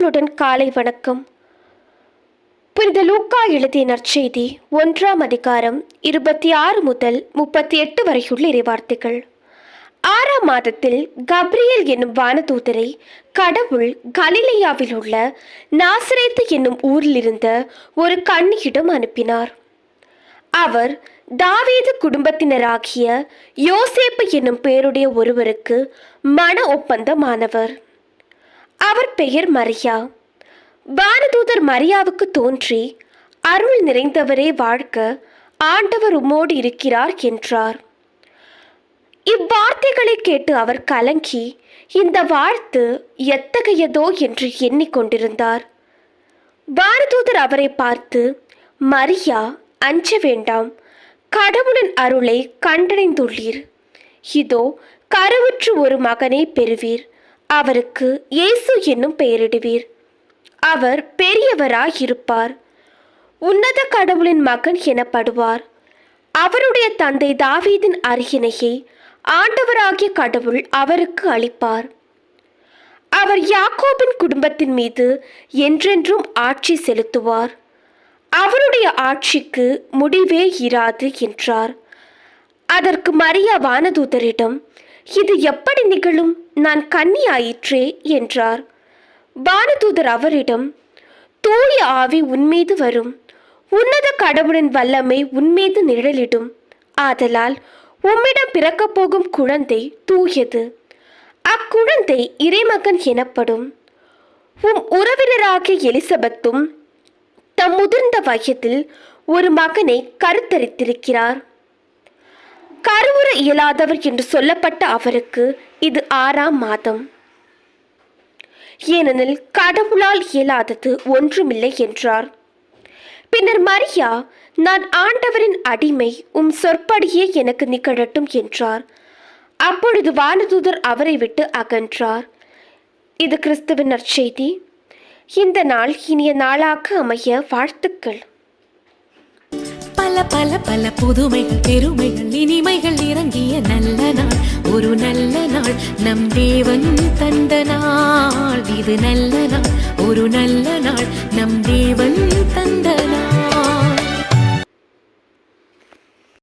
காலை வணக்கம். புனித லூக்கா எழுதிய நற்செய்தி 1ஆம் அதிகாரம் 26 முதல் 38 வரையுள்ள இறைவார்த்தைகள். 6ஆம் மாதத்தில் கப்ரியேல் என்னும் வானதூதரை கடவுள் கலிலேயாவில் உள்ள நாசரேத்து என்னும் ஊரில் இருந்த ஒரு கன்னியிடம் அனுப்பினார். அவர் தாவீது குடும்பத்தினராகிய யோசேப்பு என்னும் பெயருடைய ஒருவருக்கு மன ஒப்பந்தமானவர். அவர் பெயர் மரியா. வானதூதர் மரியாவுக்கு தோன்றி, அருள் நிறைந்தவரே வாழ்க, ஆண்டவர் உம்மோடு இருக்கிறார் என்றார். இவ்வார்த்தைகளை கேட்டு அவர் கலங்கி, இந்த வாழ்த்து எத்தகையதோ என்று எண்ணிக்கொண்டிருந்தார். வானதூதர் அவரை பார்த்து, மரியா, அஞ்ச வேண்டாம், கடவுளின் அருளை கண்டடைந்துள்ளீர். இதோ கருவுற்று ஒரு மகனை பெறுவீர். அவருக்கு இயேசு என்னும் பெயரிடுவீர். அவர் பெரியவராயிருப்பார். உன்னத கடவுளின் மகன் எனப்படுவார். அவருடைய தந்தை தாவீதின் அரியணையை ஆண்டவராகிய கடவுள் அவருக்கு அளிப்பார். அவர் யாக்கோபின் குடும்பத்தின் மீது என்றென்றும் ஆட்சி செலுத்துவார். அவருடைய ஆட்சிக்கு முடிவே இராது என்றார். அதற்கு மரியா வானதூதரிடம், இது எப்படி நிகழும்? நான் கன்னி ஆயிற்றே என்றார். வானதூதர் அவரிடம், தூய ஆவி உன்மீது வரும், உன்னத கடவுளின் வல்லமை உன்மீது நிழலிடும். ஆதலால் உம்மிடம் பிறக்கப் போகும் குழந்தை தூயது. அக்குழந்தை இறைமகன் எனப்படும். உம் உறவினராகிய எலிசபெத்தும் தம் முதிர்ந்த வயதில் ஒரு மகனை கருத்தரித்திருக்கிறார். கருவுற இயலாதவர் என்று சொல்லப்பட்ட அவருக்கு இது 6ஆம் மாதம். ஏனெனில் கடவுளால் இயலாதது ஒன்றுமில்லை என்றார். பின்னர் மரியா, நான் ஆண்டவரின் அடிமை, உம் சொற்படியே எனக்கு நிகழட்டும் என்றார். அப்பொழுது வானதூதர் அவரை விட்டு அகன்றார். இது கிறிஸ்துவின் நற்செய்தி. இந்த நாள் இனிய நாளாக அமைய வாழ்த்துக்கள். பல பல பல புதுமைகள், பெருமைகள், இனிமைகள் இறங்கிய நல்ல நாள், ஒரு நல்ல நாள், நம் தேவன் தந்த நாள். இது நல்ல நாள், ஒரு நல்ல நாள், நம் தேவன் தந்த